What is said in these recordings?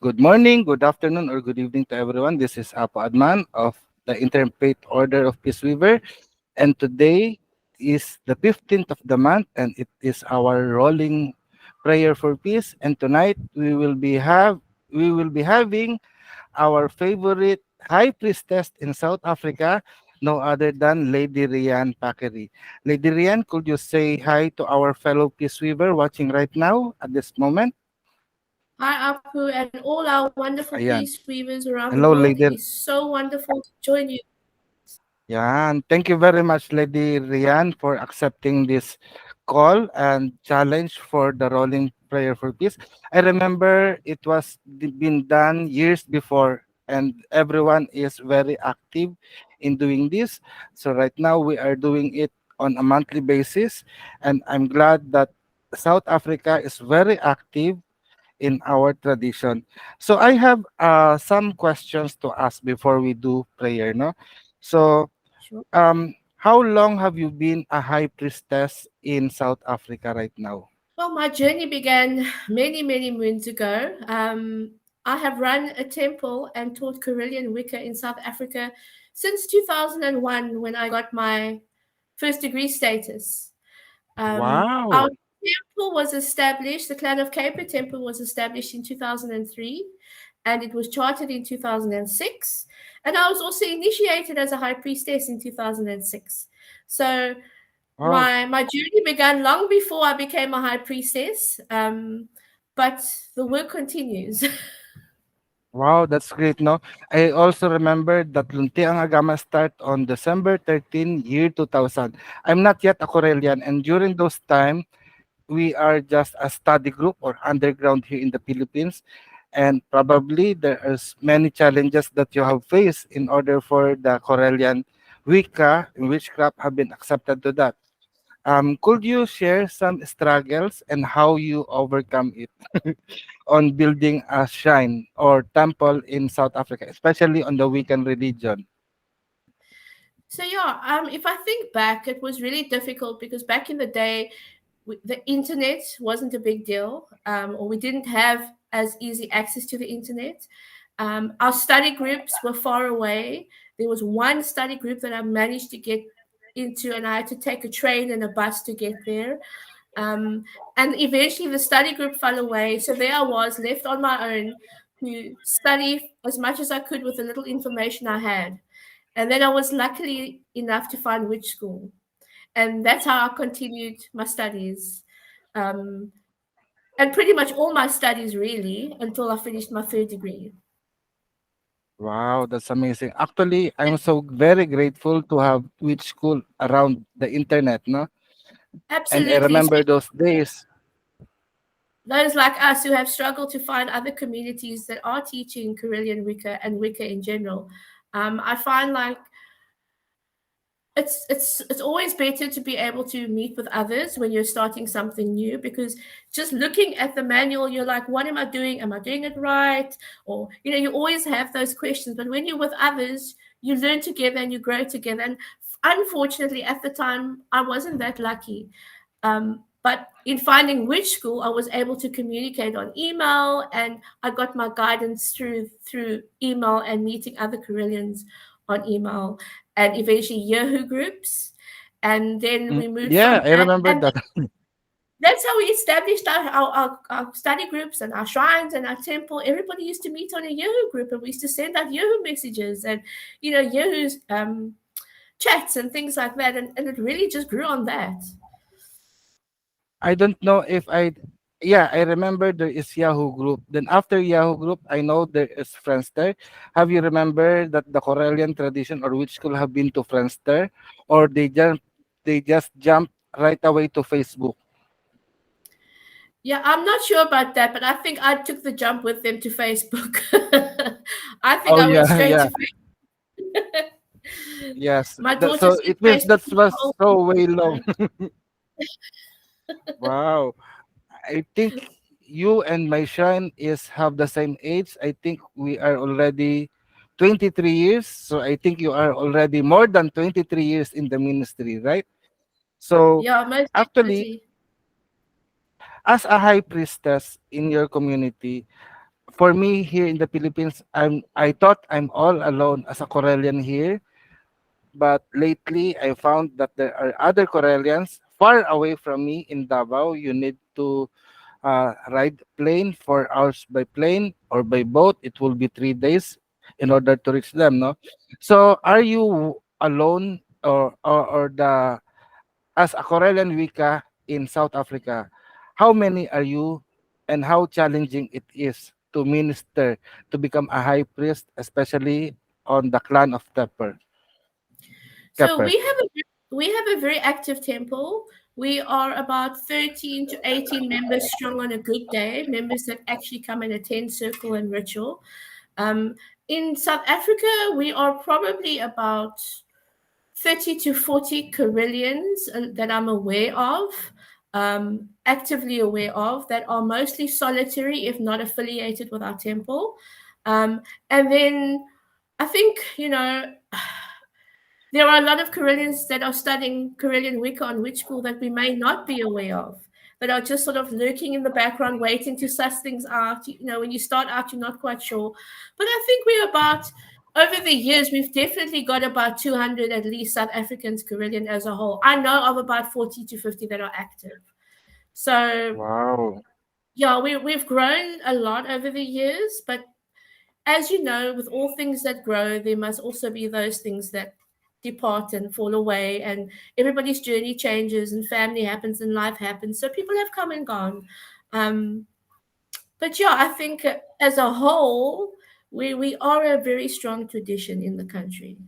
Good morning, good afternoon, or good evening to everyone. This is Apo Adman of the Interfaith Order of Peace Weaver, and today is the 15th of the month, and it is our rolling prayer for peace. And tonight we will be having our favorite high priestess in South Africa, no other than Lady Raene Packery. Lady Raene, could you say hi to our fellow peace weaver watching right now at this moment? Hi, Apu, and all our wonderful Ayan. peace weavers around the Hello, world. It Lady. is so wonderful to join you. Yan. Thank you very much, Lady Rian, for accepting this call and challenge for the rolling prayer for peace. I remember it was been done years before, and everyone is very active in doing this. So right now we are doing it on a monthly basis, and I'm glad that South Africa is very active in our tradition. So I have some questions to ask before we do prayer, no? So Sure. how long have you been a high priestess in South Africa right now? Well, my journey began many, many moons ago. I have run a temple and taught Carillion Wicca in South Africa since 2001 when I got my first degree status. Our Wow. temple was established, the Clan of Kheper Temple was established in 2003 and it was chartered in 2006. And I was also initiated as a high priestess in 2006. So Wow. my journey began long before I became a high priestess, but the work continues. Wow, that's great, no? I also remember that Lunti ang Agama start on December 13, year 2000. I'm not yet a Corellian, and during those time, we are just a study group or underground here in the Philippines. And probably there is many challenges that you have faced in order for the Corellian Wicca and witchcraft have been accepted to that. Could you share some struggles and how you overcome it on building a shrine or temple in South Africa, especially on the Wiccan religion? So yeah, if I think back, it was really difficult because back in the day, the internet wasn't a big deal, or we didn't have as easy access to the internet. Our study groups were far away. There was one study group that I managed to get into, and I had to take a train and a bus to get there. Um, and eventually, the study group fell away. So there I was, left on my own to study as much as I could with the little information I had. And then I was luckily enough to find which school. And that's how I continued my studies. Um, and pretty much all my studies, really, until I finished my third degree. Wow, that's amazing. Actually, I'm so very grateful to have witch school around the internet, no? And I Absolutely. remember Especially those days. those like us who have struggled to find other communities that are teaching Carillion Wicca and Wicca in general. I find like it's always better to be able to meet with others when you're starting something new, because just looking at the manual you're like, what am I doing it right? Or you always have those questions, but when you're with others you learn together and you grow together. And unfortunately at the time I wasn't that lucky, but in finding which school I was able to communicate on email, and I got my guidance through email and meeting other Carillions on email, and eventually Yahoo groups. And then we moved Yeah, from I that. remember And that. that's how we established our study groups and our shrines and our temple. Everybody used to meet on a Yahoo group, and we used to send out Yahoo messages and, Yahoo's chats and things like that. And it really just grew on that. I don't know if I yeah, I remember there is Yahoo group. Then after Yahoo group, I know there is Friendster. Have you remember that the Corellian tradition or which school have been to Friendster, or they just jump right away to Facebook? Yeah, I'm not sure about that, but I think I took the jump with them to Facebook. I think Oh I went yeah, straight yeah. to Facebook. Yes. My That, daughter so says it means Facebook that is was the so way long. old Wow. I think you and my shrine is have the same age. I think we are already 23 years. So I think you are already more than 23 years in the ministry, right? So Yeah, most actually, definitely. as a high priestess in your community, for me here in the Philippines, I thought I'm all alone as a Corellian here, but lately I found that there are other Corellians far away from me in Davao. You need to ride plane 4 hours by plane or by boat. It will be 3 days in order to reach them. No, so are you alone or the as a Corellian Wicca in South Africa? How many are you, and how challenging it is to minister to become a high priest, especially on the clan of So Kheper? we have a very active temple. We are about 13 to 18 members strong on a good day, members that actually come and attend circle and ritual. Um, in South Africa, we are probably about 30 to 40 Carillions that I'm aware of, actively aware of, that are mostly solitary, if not affiliated with our temple. And then I think, there are a lot of Carillions that are studying Carillion Wicca on Witch School that we may not be aware of, that are just sort of lurking in the background, waiting to suss things out. When you start out, you're not quite sure. But I think over the years, we've definitely got about 200 at least South Africans Carillion as a whole. I know of about 40 to 50 that are active. So, Wow. yeah, we've grown a lot over the years, but as you know, with all things that grow, there must also be those things that depart and fall away, and everybody's journey changes, and family happens, and life happens. So people have come and gone. Um, but yeah, I think as a whole, we are a very strong tradition in the country.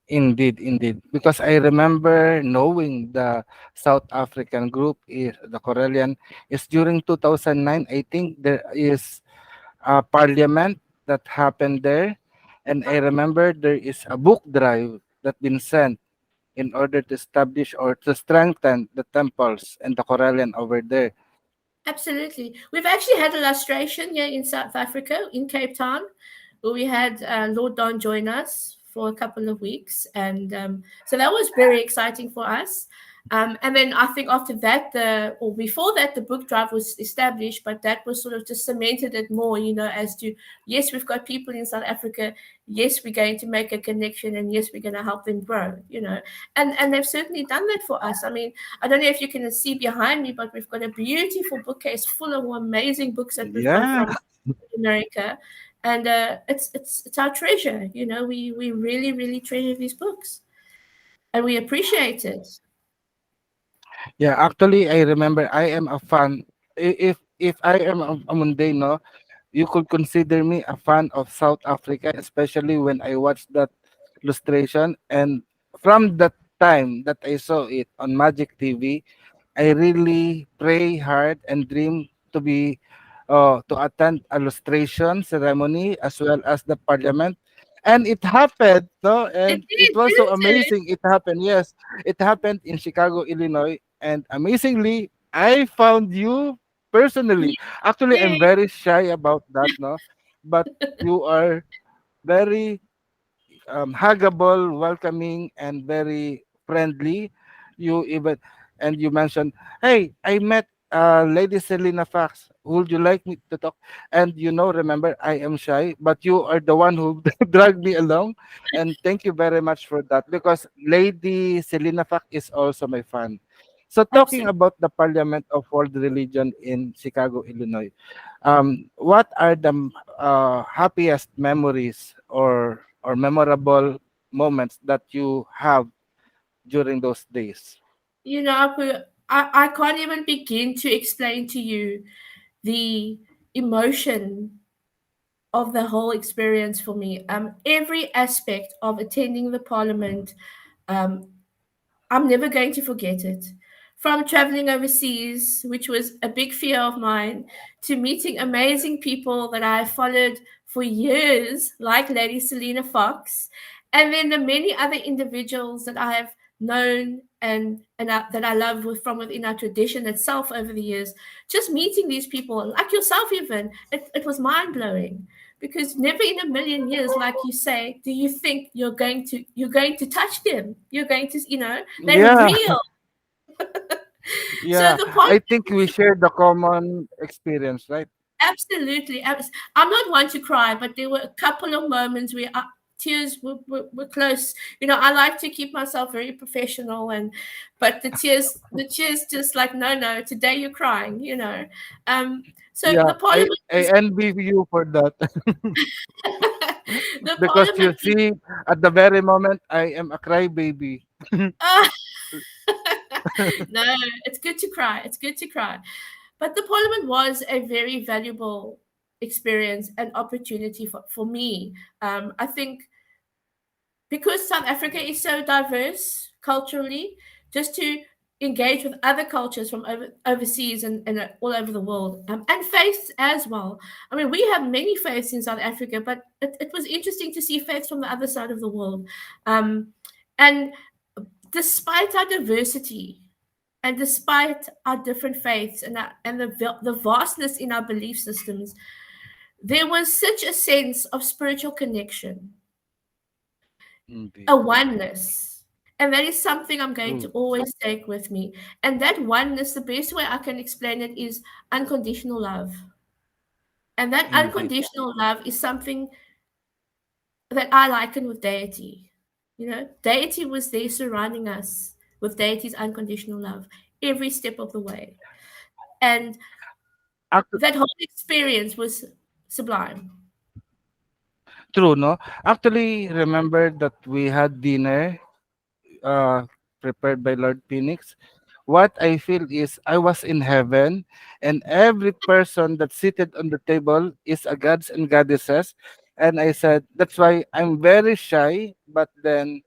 Indeed, indeed. Because I remember knowing the South African group is the Corellian is during 2009. I think there is a parliament that happened there, and I remember there is a book drive that been sent in order to establish or to strengthen the temples and the Corellian over there. Absolutely. We've actually had illustration here in South Africa, in Cape Town, where we had Lord Don join us for a couple of weeks. And so that was very exciting for us. And then I think after that, or before that, the book drive was established, but that was sort of just cemented it more, as to, yes, we've got people in South Africa. Yes, we're going to make a connection, and yes, we're going to help them grow. And they've certainly done that for us. I mean, I don't know if you can see behind me, but we've got a beautiful bookcase full of amazing books that we've got Yeah, from America, and it's our treasure. We really really treasure these books, and we appreciate it. yeah. Actually, I remember I am a fan. If I am a mundane, no, you could consider me a fan of South Africa, especially when I watched that illustration. And from that time that I saw it on Magic TV, I really pray hard and dream to be to attend illustration ceremony as well as the parliament. And it happened, no? It And it did, was so didn't it? amazing. It happened, yes. It happened in Chicago, Illinois. And amazingly, I found you personally. Actually, I'm Yes. very shy about that, no? But you are very huggable, welcoming, and very friendly. You even and you mentioned, "Hey, I met Lady Selena Fox. Would you like me to talk?" And remember, I am shy, but you are the one who dragged me along, and thank you very much for that because Lady Selena Fox is also my fan. So talking Absolutely. about the Parliament of World Religion in Chicago, Illinois, what are the happiest memories or memorable moments that you have during those days? Apu, I can't even begin to explain to you the emotion of the whole experience for me. Every aspect of attending the parliament, um, I'm never going to forget it. From traveling overseas, which was a big fear of mine, to meeting amazing people that I followed for years, like Lady Selena Fox, and then the many other individuals that I have known that I love from within our tradition itself over the years. Just meeting these people, like yourself, even, it was mind blowing because never in a million years, like you say, do you think you're going to touch them, you're going to, they're Yeah, real. So yeah. the part, I think we share the common experience, right? Absolutely. I'm not one to cry, but there were a couple of moments where tears were close. I like to keep myself very professional, but the tears just like, no, no, today you're crying, So Yeah, the parliament I was envy you for that. the Because you parliament was see, at the very moment, I am a crybaby. uh, no, it's good to cry. It's good to cry. But the parliament was a very valuable experience and opportunity for me. I think because South Africa is so diverse culturally, just to engage with other cultures from overseas and all over the world, and faiths as well. I mean, we have many faiths in South Africa, but it was interesting to see faiths from the other side of the world. And despite our diversity, and despite our different faiths and the vastness in our belief systems, there was such a sense of spiritual connection, Indeed. a oneness. And that is something I'm going to True. always take with me. And that oneness, the best way I can explain it is unconditional love. And that Indeed. unconditional love is something that I liken with deity. Deity was there surrounding us with deity's unconditional love every step of the way. And Ac- that whole experience was sublime. True, no? Actually, remember that we had dinner uh, prepared by Lord Phoenix. What I feel is I was in heaven, and every person that seated on the table is a gods and goddesses. And I said, that's why I'm very shy, but then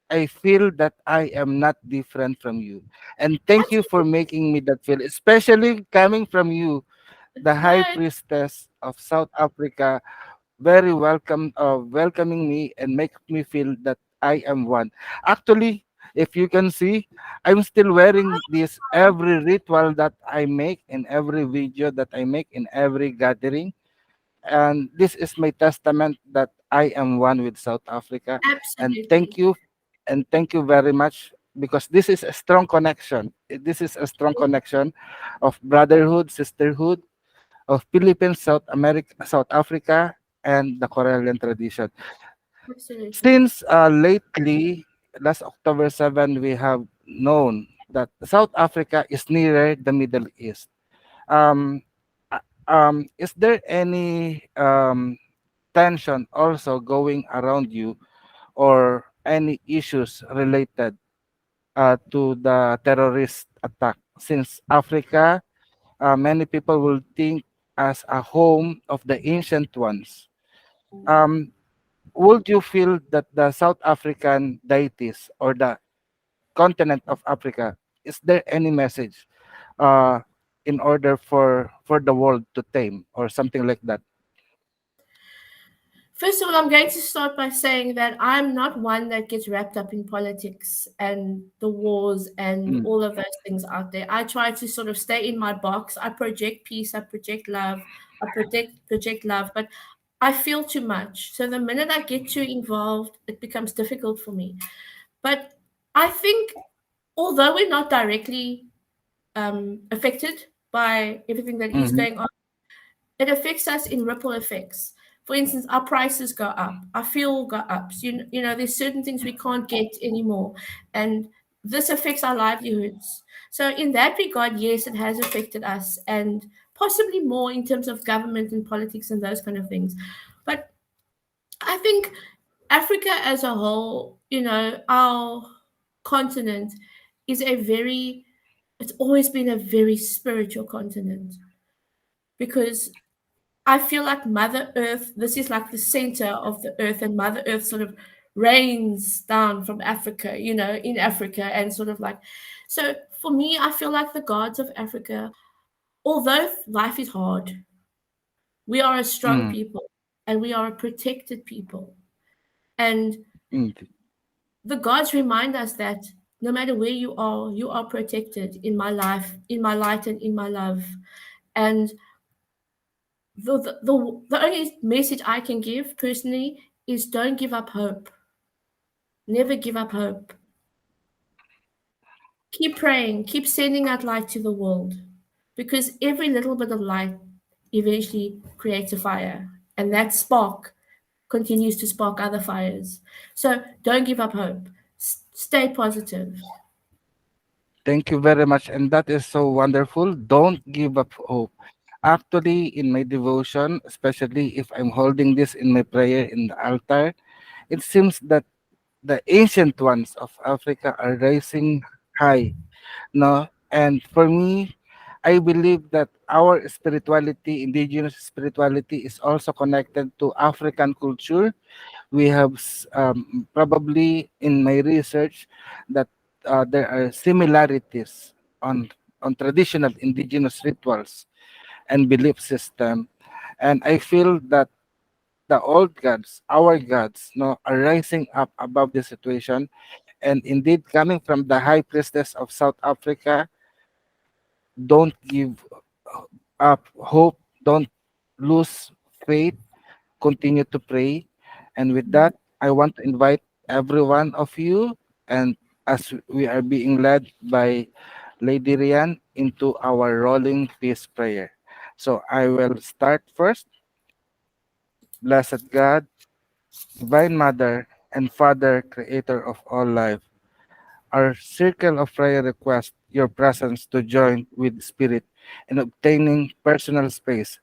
I feel that I am not different from you. And thank you for Absolutely. making me that feel, especially coming from you, the High No, Priestess of South Africa, very welcoming me and make me feel that I am one. Actually, if you can see, I'm still wearing this every ritual that I make, in every video that I make, in every gathering, and this is my testament that I am one with South Africa. And absolutely. thank you very much, because this is a strong connection. This is a strong connection of brotherhood, sisterhood, of Philippines, South America, South Africa, and the Corellian tradition. Absolutely. Since lately, last October 7, we have known that South Africa is nearer the Middle East. Um, is there any tension also going around you, or any issues related to the terrorist attack? Since Africa, many people will think as a home of the ancient ones. Um, would you feel that the South African deities, or the continent of Africa, is there any message uh, in order for the world to tame, or something like that? First of all, I'm going to start by saying that I'm not one that gets wrapped up in politics and the wars and Mm, all of those things out there. I try to sort of stay in my box. I project peace, I project love, I project love, but I feel too much. So the minute I get too involved, it becomes difficult for me. But I think although we're not directly affected by everything that is mhm, going on, it affects us in ripple effects. For instance, our prices go up, our fuel go up. So, there's certain things we can't get anymore, and this affects our livelihoods. So, in that regard, yes, it has affected us, and possibly more in terms of government and politics and those kind of things. But I think Africa as a whole, our continent is it's always been a very spiritual continent because I feel like Mother Earth, this is like the center of the earth, and Mother Earth sort of rains down from Africa, in Africa, and sort of like, so for me, I feel like the gods of Africa, although life is hard, we are a strong mm, people and we are a protected people. And indeed. the gods remind us that no matter where you are protected in my life, in my light, and in my love. And the only message I can give personally is don't give up hope. Never give up hope. Keep praying, keep sending out light to the world because every little bit of light eventually creates a fire. And that spark continues to spark other fires. So don't give up hope. Stay positive. Thank you very much. And that is so wonderful. Don't give up hope. Actually, in my devotion, especially if I'm holding this in my prayer in the altar, it seems that the ancient ones of Africa are rising high. No? And for me, I believe that our spirituality, indigenous spirituality, is also connected to African culture. We have probably in my research that there are similarities on traditional indigenous rituals and belief system, and I feel that the old gods, our gods, no, are rising up above the situation, and indeed coming from the high priestess of South Africa. Don't give up hope, don't lose faith, continue to pray. And with that, I want to invite every one of you, and as we are being led by Lady Rian, into our rolling peace prayer. So I will start first. Blessed God, Divine Mother, and Father, Creator of all life, our circle of prayer requests your presence to join with Spirit in obtaining personal space,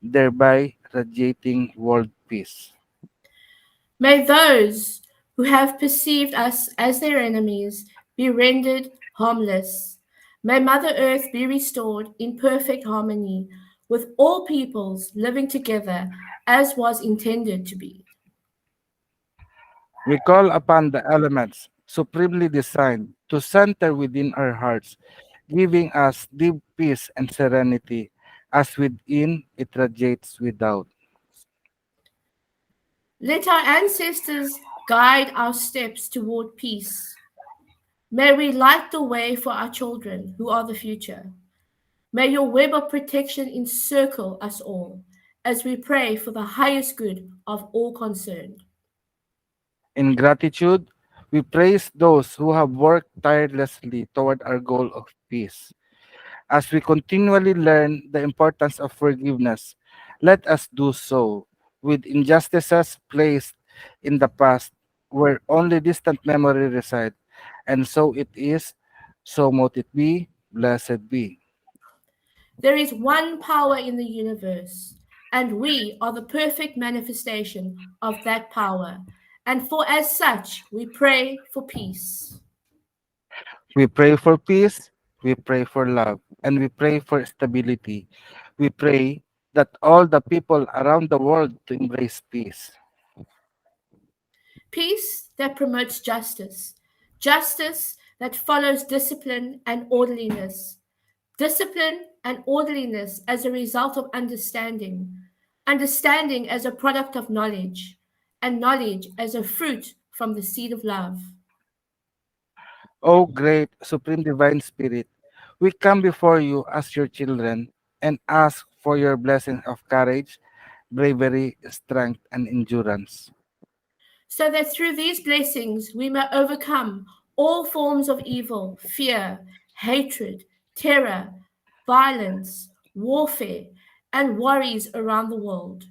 thereby radiating world peace. May those who have perceived us as their enemies be rendered harmless. May Mother Earth be restored in perfect harmony with all peoples living together as was intended to be. We call upon the elements supremely designed to center within our hearts, giving us deep peace and serenity, as within it radiates without. Let our ancestors guide our steps toward peace. May we light the way for our children who are the future. May your web of protection encircle us all as we pray for the highest good of all concerned. In gratitude, we praise those who have worked tirelessly toward our goal of peace. As we continually learn the importance of forgiveness, let us do so with injustices placed in the past where only distant memory reside. And so it is, so mote it be, blessed be. There is one power in the universe, and we are the perfect manifestation of that power. And for as such, we pray for peace. We pray for peace, we pray for love, and we pray for stability. We pray that all the people around the world to embrace peace. Peace that promotes justice, justice that follows discipline and orderliness, discipline and orderliness as a result of understanding, understanding as a product of knowledge, and knowledge as a fruit from the seed of love. O great Supreme Divine Spirit, we come before you as your children and ask for your blessing of courage, bravery, strength, and endurance. So that through these blessings we may overcome all forms of evil, fear, hatred, terror, violence, warfare, and worries around the world.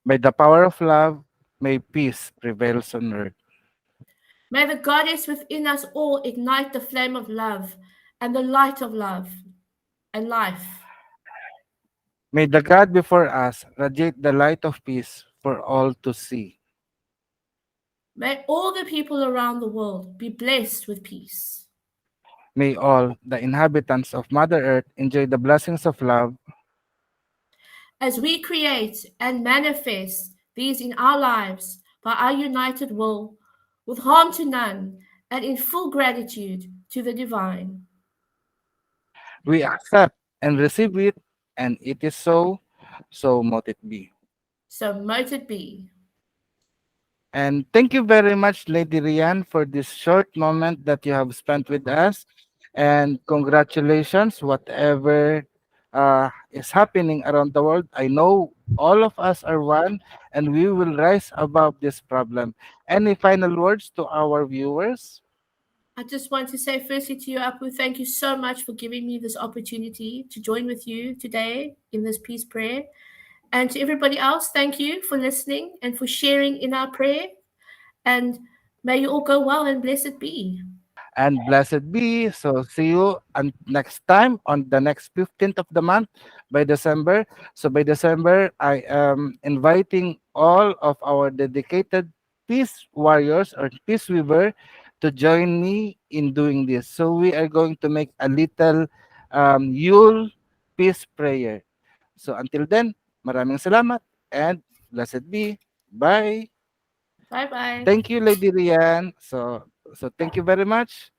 By the power of love, may peace prevail on earth. May the goddess within us all ignite the flame of love and the light of love and life. May the God before us radiate the light of peace for all to see. May all the people around the world be blessed with peace. May all the inhabitants of Mother Earth enjoy the blessings of love. As we create and manifest these in our lives by our united will, with harm to none and in full gratitude to the divine. We accept and receive it, and it is so, so mote it be. So mote it be. And thank you very much, Lady Rian, for this short moment that you have spent with us. And congratulations, whatever is happening around the world. I know all of us are one, and we will rise above this problem. Any final words to our viewers? I just want to say firstly to you, Apu, thank you so much for giving me this opportunity to join with you today in this peace prayer. And to everybody else, thank you for listening and for sharing in our prayer. And may you all go well and blessed be. And blessed be. So see you next time on the next 15th of the month by December. So by December, I am inviting all of our dedicated peace warriors or peace weaver to join me in doing this. So we are going to make a little Yule peace prayer. So until then, maraming salamat and blessed be. Bye. Bye bye. Thank you, Lady Rian. So thank you very much.